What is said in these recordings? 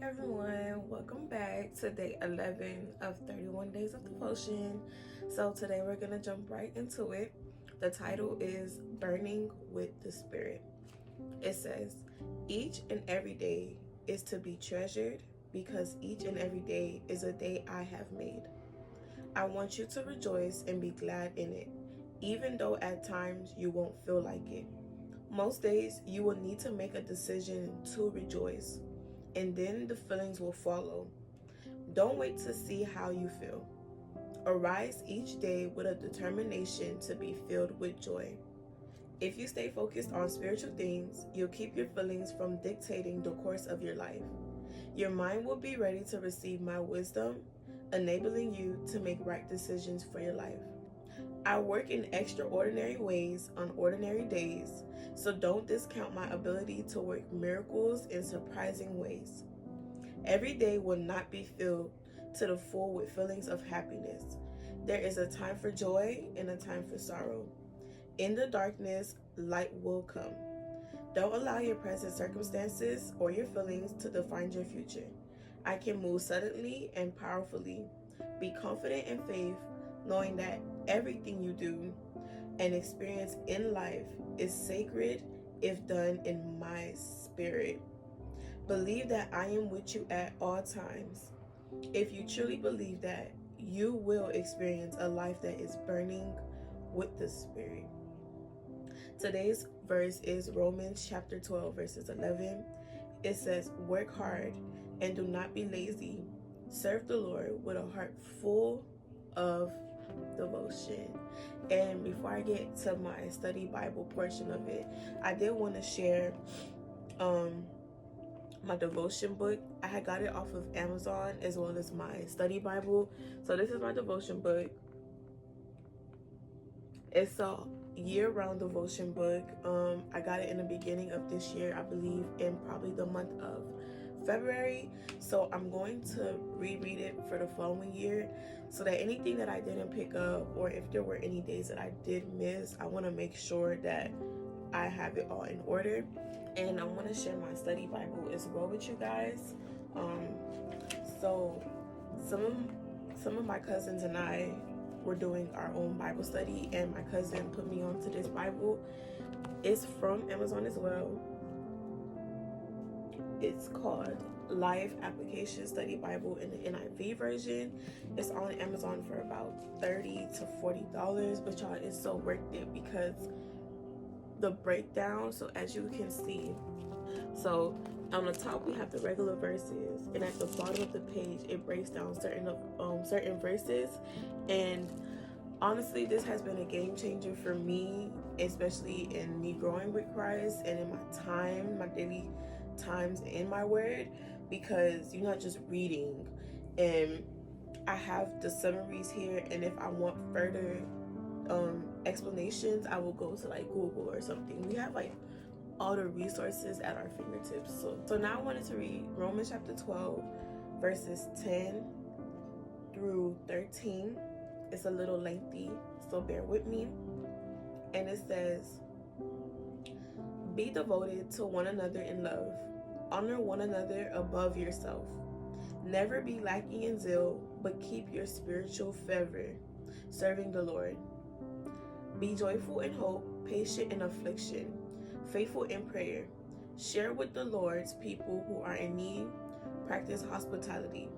everyone, welcome back to day 11 of 31 days of devotion. So today we're going to jump right into it. The title is Burning with the Spirit. It says, each and every day is to be treasured because each and every day is a day I have made. I want you to rejoice and be glad in it, even though at times you won't feel like it. Most days you will need to make a decision to rejoice, and then the feelings will follow. Don't wait to see how you feel. Arise each day with a determination to be filled with joy. If you stay focused on spiritual things, you'll keep your feelings from dictating the course of your life. Your mind will be ready to receive my wisdom, enabling you to make right decisions for your life. I work in extraordinary ways on ordinary days, so don't discount my ability to work miracles in surprising ways. Every day will not be filled to the full with feelings of happiness. There is a time for joy and a time for sorrow. In the darkness, light will come. Don't allow your present circumstances or your feelings to define your future. I can move suddenly and powerfully. Be confident in faith, knowing that everything you do and experience in life is sacred if done in my spirit. Believe that I am with you at all times. If you truly believe that, you will experience a life that is burning with the Spirit. Today's verse is Romans chapter 12, verses 11. It says, work hard and do not be lazy. Serve the Lord with a heart full of devotion. And before I get to my study Bible portion of it, I did want to share my devotion book. I had got it off of Amazon as well as my study Bible. So this is my devotion book. It's a year-round devotion book. I got it in the beginning of this year, I believe in probably the month of February. So I'm going to reread it for the following year so that anything that I didn't pick up, or if there were any days that I did miss, I want to make sure that I have it all in order. And I want to share my study Bible as well with you guys. So some of my cousins and I were doing our own Bible study, and my cousin put me onto this Bible. It's from Amazon as well. It's called Life Application Study Bible in the NIV version. It's on Amazon for about $30 to $40, but y'all, it's so worth it because the breakdown. So as you can see, so on the top we have the regular verses, and at the bottom of the page it breaks down certain verses. And honestly, this has been a game changer for me, especially in me growing with Christ and in my daily times in my word, because you're not just reading. And I have the summaries here, and if I want further explanations, I will go to like Google or something. We have like all the resources at our fingertips. So now I wanted to read Romans chapter 12 verses 10 through 13. It's a little lengthy, so bear with me. And it says, be devoted to one another in love. Honor one another above yourself. Never be lacking in zeal, but keep your spiritual fervor, serving the Lord. Be joyful in hope, patient in affliction, faithful in prayer. Share with the Lord's people who are in need. Practice hospitality.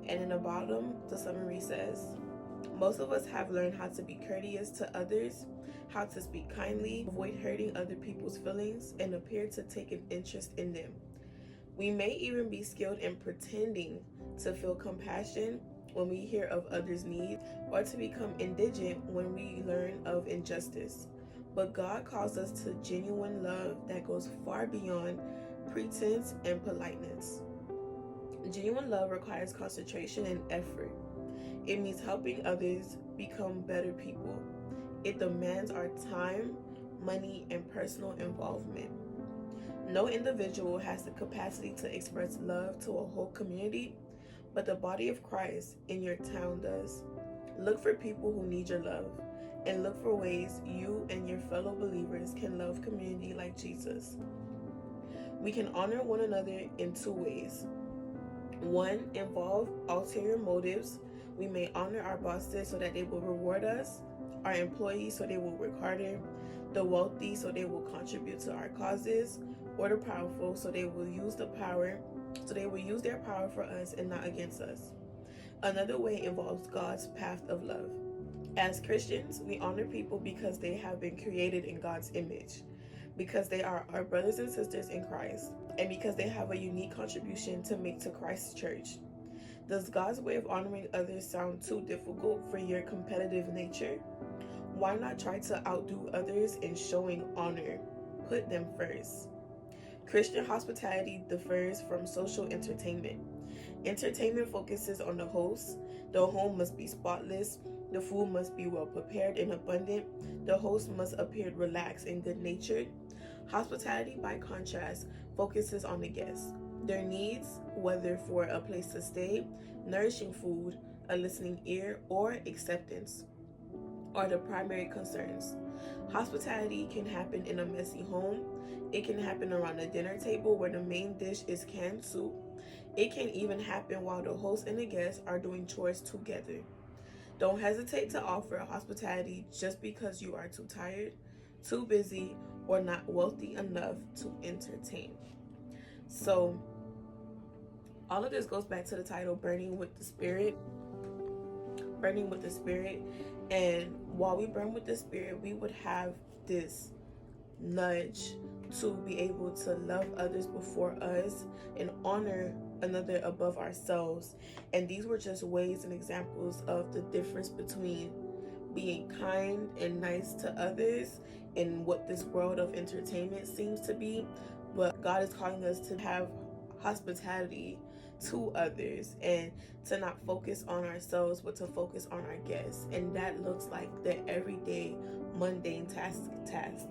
And in the bottom, the summary says, most of us have learned how to be courteous to others, how to speak kindly, avoid hurting other people's feelings, and appear to take an interest in them. We may even be skilled in pretending to feel compassion when we hear of others' needs, or to become indigent when we learn of injustice. But God calls us to genuine love that goes far beyond pretense and politeness. Genuine love requires concentration and effort. It means helping others become better people. It demands our time, money, and personal involvement. No individual has the capacity to express love to a whole community, but the body of Christ in your town does. Look for people who need your love, and look for ways you and your fellow believers can love community like Jesus. We can honor one another in two ways. One, involve ulterior motives. We may honor our bosses so that they will reward us, our employees so they will work harder, the wealthy so they will contribute to our causes, or the powerful so they will use their power for us and not against us. Another way involves God's path of love. As Christians, we honor people because they have been created in God's image, because they are our brothers and sisters in Christ, and because they have a unique contribution to make to Christ's church. Does God's way of honoring others sound too difficult for your competitive nature? Why not try to outdo others in showing honor? Put them first. Christian hospitality differs from social entertainment. Entertainment focuses on the host. The home must be spotless. The food must be well prepared and abundant. The host must appear relaxed and good-natured. Hospitality, by contrast, focuses on the guests. Their needs, whether for a place to stay, nourishing food, a listening ear, or acceptance, are the primary concerns. Hospitality can happen in a messy home. It can happen around a dinner table where the main dish is canned soup. It can even happen while the host and the guests are doing chores together. Don't hesitate to offer hospitality just because you are too tired, too busy, or not wealthy enough to entertain. So, all of this goes back to the title, Burning with the Spirit. Burning with the Spirit. And while we burn with the Spirit, we would have this nudge to be able to love others before us and honor another above ourselves. And these were just ways and examples of the difference between being kind and nice to others and what this world of entertainment seems to be. But God is calling us to have hospitality to others and to not focus on ourselves but to focus on our guests. And that looks like the everyday mundane tasks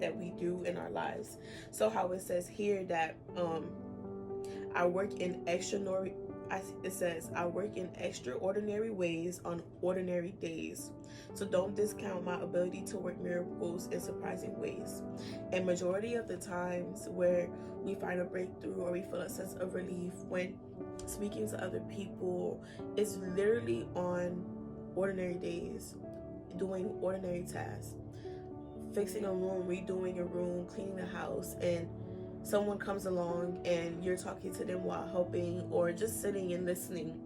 that we do in our lives. So how it says here that I work in extraordinary ways on ordinary days. So don't discount my ability to work miracles in surprising ways. And majority of the times where we find a breakthrough or we feel a sense of relief when speaking to other people, it's literally on ordinary days, doing ordinary tasks, fixing a room, redoing a room, cleaning the house, and someone comes along and you're talking to them while helping or just sitting and listening.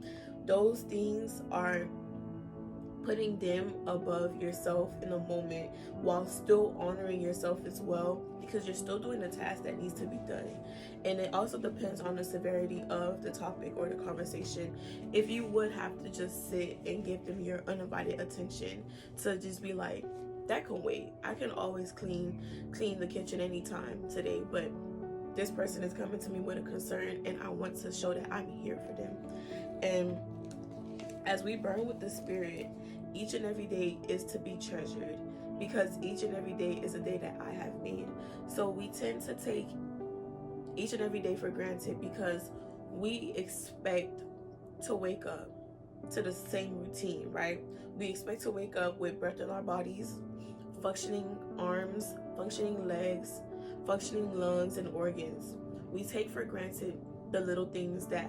Those things are putting them above yourself in a moment while still honoring yourself as well, because you're still doing the task that needs to be done. And it also depends on the severity of the topic or the conversation. If you would have to just sit and give them your undivided attention, to just be like, that can wait, I can always clean the kitchen anytime today, but this person is coming to me with a concern and I want to show that I'm here for them. And as we burn with the Spirit, each and every day is to be treasured, because each and every day is a day that I have made. So we tend to take each and every day for granted because we expect to wake up to the same routine, right? We expect to wake up with breath in our bodies, functioning arms, functioning legs, functioning lungs and organs. We take for granted the little things that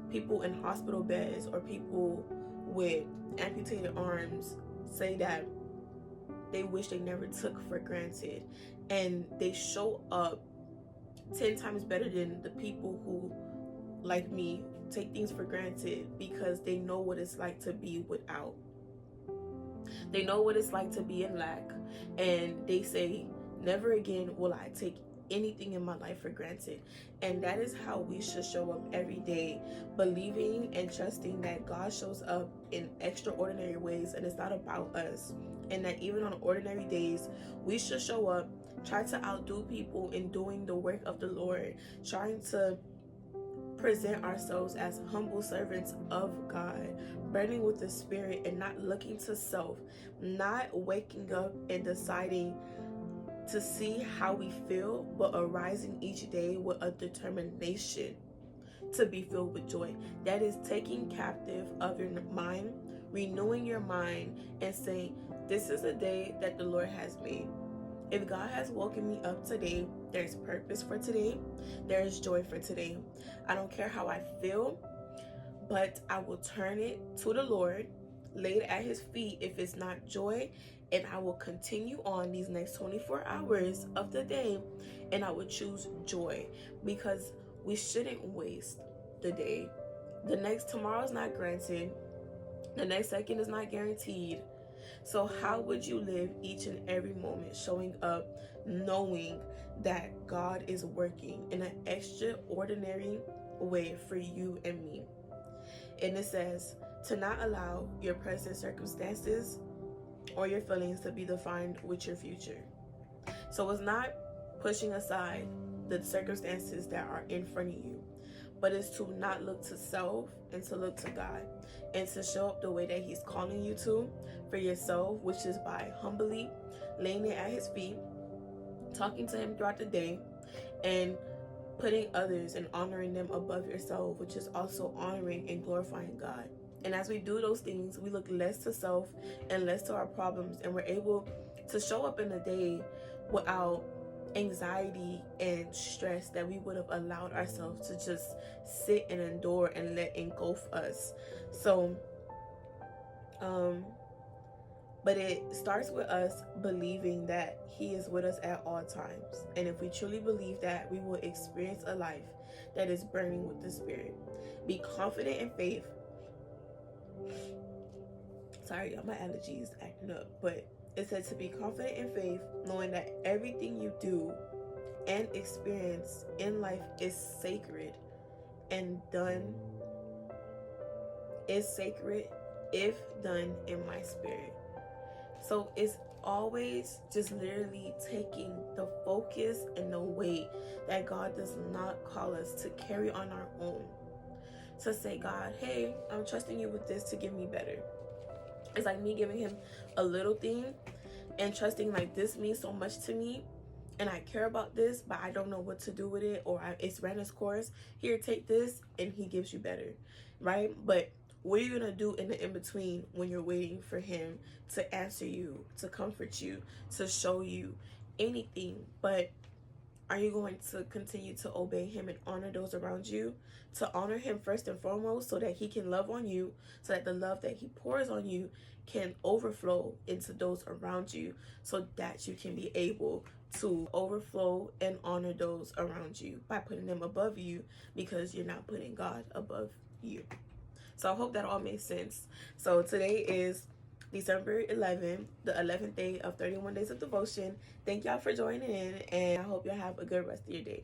people in hospital beds or people with amputated arms say that they wish they never took for granted, and they show up 10 times better than the people who, like me, take things for granted because they know what it's like to be without. They know what it's like to be in lack, and they say, never again will I take anything in my life for granted. And that is how we should show up every day, believing and trusting that God shows up in extraordinary ways, and it's not about us. And that even on ordinary days, we should show up, try to outdo people in doing the work of the Lord, trying to present ourselves as humble servants of God, burning with the Spirit and not looking to self, not waking up and deciding to see how we feel, but arising each day with a determination to be filled with joy. That is taking captive of your mind, renewing your mind, and saying, this is a day that the Lord has made. If God has woken me up today, there's purpose for today. There is joy for today. I don't care how I feel, but I will turn it to the Lord, lay it at his feet if it's not joy, and I will continue on these next 24 hours of the day, and I would choose joy, because we shouldn't waste the day. The next tomorrow is not granted. The next second is not guaranteed. So how would you live each and every moment showing up knowing that God is working in an extraordinary way for you and me? And it says to not allow your present circumstances or your feelings to be defined with your future. So it's not pushing aside the circumstances that are in front of you, but it's to not look to self and to look to God, and to show up the way that he's calling you to for yourself, which is by humbly laying it at his feet, talking to him throughout the day, and putting others and honoring them above yourself, which is also honoring and glorifying God. And as we do those things, we look less to self and less to our problems, and we're able to show up in the day without anxiety and stress that we would have allowed ourselves to just sit and endure and let engulf us. So but it starts with us believing that he is with us at all times. And if we truly believe that, we will experience a life that is burning with the Spirit. Be confident in faith. Sorry, my allergies acting up. But it said to be confident in faith, knowing that everything you do and experience in life is sacred and done is sacred if done in my spirit. So it's always just literally taking the focus and the weight that God does not call us to carry on our own. To say, God, hey, I'm trusting you with this to give me better. It's like me giving him a little thing and trusting like this means so much to me, and I care about this, but I don't know what to do with it, or it's ran its course. Here, take this, and he gives you better, right? But what are you gonna do in the in-between when you're waiting for him to answer you, to comfort you, to show you anything? But are you going to continue to obey him and honor those around you? To honor him first and foremost, so that he can love on you, so that the love that he pours on you can overflow into those around you, so that you can be able to overflow and honor those around you by putting them above you, because you're not putting God above you. So I hope that all makes sense. So today is December 11th, the 11th day of 31 days of devotion. Thank y'all for joining in, and I hope y'all have a good rest of your day.